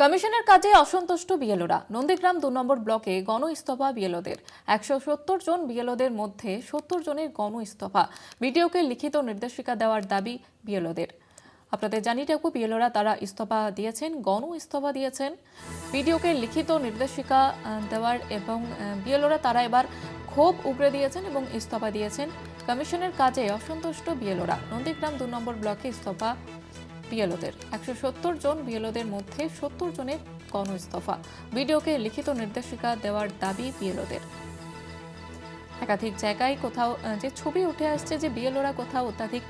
কমিশনের কাজে অসন্তুষ্ট বিএলওরা। নন্দীগ্রাম ২ নম্বর ব্লকে গণ ইস্তফা বিএলওদের। ১৭০ জন বিএলওদের মধ্যে ৭০ জনের গণ ইস্তফা। বিডিওকে লিখিত নির্দেশিকা দেওয়ার দাবি বিএলওদের। আপনাদের জানিয়ে রাখবো, বিএলওরা তারা ইস্তফা দিয়েছেন, গণ ইস্তফা দিয়েছেন। বিডিওকে লিখিত নির্দেশিকা দেওয়ার এবং বিএলওরা তারা এবার ক্ষোভ উগরে দিয়েছেন এবং ইস্তফা দিয়েছেন। কমিশনের কাজে অসন্তুষ্ট বিএলওরা। নন্দীগ্রাম ২ নম্বর ব্লকে ইস্তফা বিএলওদের। ১৭০ জন বিএলওদের মধ্যে ৭০ জনের গণ ইস্তফা। বিডিওকে লিখিত নির্দেশিকা দেওয়ার দাবি বিএলওদের। একাধিক জায়গায় কোথাও যে ছবি উঠে আসছে যে বিএলওরা কোথাও অত্যাধিক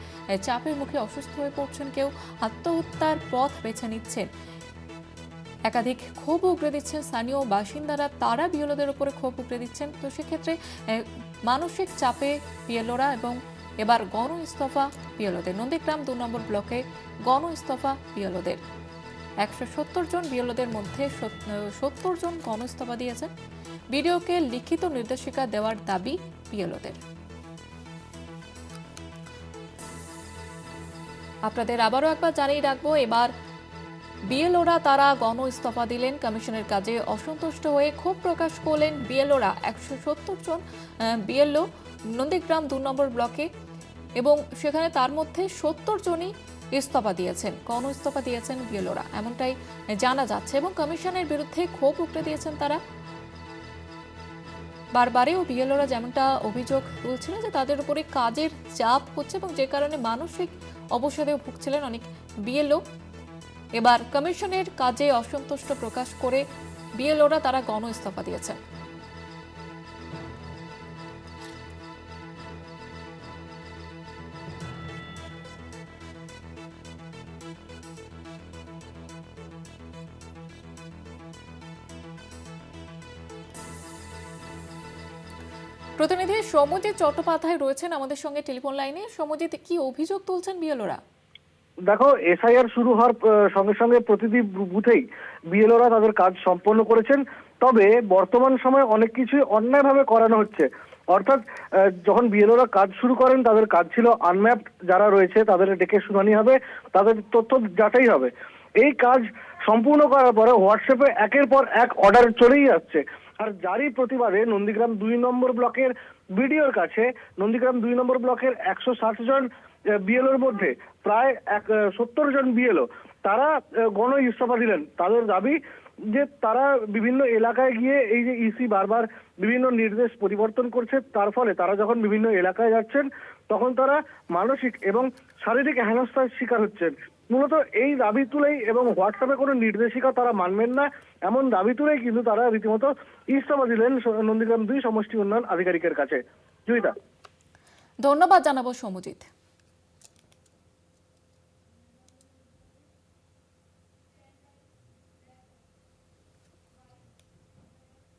চাপের মুখে অসুস্থ হয়ে পড়ছেন, কেউ আত্মহত্যার পথ বেছে নিচ্ছেন। একাধিক ক্ষোভ উগরে দিচ্ছেন স্থানীয় বাসিন্দারা, তারা বিএলওদের উপরে ক্ষোভ উগরে দিচ্ছেন। তো সেক্ষেত্রে মানসিক চাপে বিএলওরা এবং এবার গণ ইস্তফা বিএলওদের। নন্দীগ্রাম ২ নম্বর ব্লকে গণ ইস্তফা বিএলওদের। ১৭০ জন বিএলওদের মধ্যে ৭০ জন গণ ইস্তফা দিয়েছেন। বিডিওকে লিখিত নির্দেশিকা দেওয়ার দাবি বিএলওদের। আপনাদের আবারও একবার জানিয়ে রাখবো, এবার বিএলওরা তারা গণ ইস্তফা দিলেন। কমিশনের কাজে অসন্তুষ্ট হয়ে ক্ষোভ প্রকাশ করলেন বিএলওরা। ১৭০ জন বিএলও নন্দীগ্রাম ২ নম্বর ব্লকে, এবং সেখানে তার মধ্যে ৭০ জনই ইস্তফা দিয়েছেন, গণ ইস্তফা দিয়েছেন বিএলওরা, এমনটাই জানা যাচ্ছে। এবং কমিশনের বিরুদ্ধে ক্ষোভ উগরে দিয়েছেন তারা। বারবারেও বিএলওরা যেমনটা অভিযোগ তুলছিলেন যে তাদের উপরে কাজের চাপ হচ্ছে এবং যে কারণে মানসিক অবসাদেও ভুগছিলেন অনেক বিএলও। এবার কমিশনের কাজে অসন্তুষ্ট প্রকাশ করে বিএলওরা তারা গণ ইস্তফা দিয়েছেন। প্রতিনিধি সৌম্যজিৎ চট্টোপাধ্যায় রয়েছেন আমাদের সঙ্গে টেলিফোন লাইনে। সৌম্যজিৎ, কি অভিযোগ তুলছেন বিএলওরা? দেখো, এসআইআর শুরু হওয়ার সঙ্গে সঙ্গে প্রতিটি বুথেই বিএলওরা তাদের কাজ সম্পন্ন করেছেন। তবে বর্তমান সময়ে অনেক কিছুই অন্যায়ভাবে করানো হচ্ছে। অর্থাৎ যখন বিএলওরা কাজ শুরু করেন, তাদের কাজ ছিল আনম্যাপড যারা রয়েছে তাদের ডেকে শুনানি হবে, তাদের তথ্য যাচাই হবে। এই কাজ সম্পূর্ণ করার পরে হোয়াটসঅ্যাপে একের পর এক অর্ডার চলেই আসছে। আর যারই প্রতিবাদে নন্দীগ্রাম ২ নম্বর ব্লকের বিডিওর কাছে নন্দীগ্রাম ২ নম্বর ব্লকের ১৬০ জন বিএলওর মধ্যে প্রায় ৭০ জন বিএলও তারা গণ ইস্তফা দিলেন। তাদের দাবি যে তারা বিভিন্ন এলাকায় গিয়ে এই যে ইসি বারবার বিভিন্ন নির্দেশ পরিবর্তন করছে, তার ফলে তারা যখন বিভিন্ন এলাকায় যাচ্ছেন তখন তারা মানসিক এবং শারীরিক হেনস্থার শিকার হচ্ছেন। মূলত এই দাবি তুলেই এবং হোয়াটসঅ্যাপে কোনো নির্দেশিকা তারা মানবেন না এমন দাবি তুলেই কিন্তু তারা রীতিমতো ইস্তফা দিলেন নন্দীগ্রাম ২ সমষ্টি উন্নয়ন আধিকারিকের কাছে। জয়িতা, ধন্যবাদ জানাবো সৌম্যজিৎ।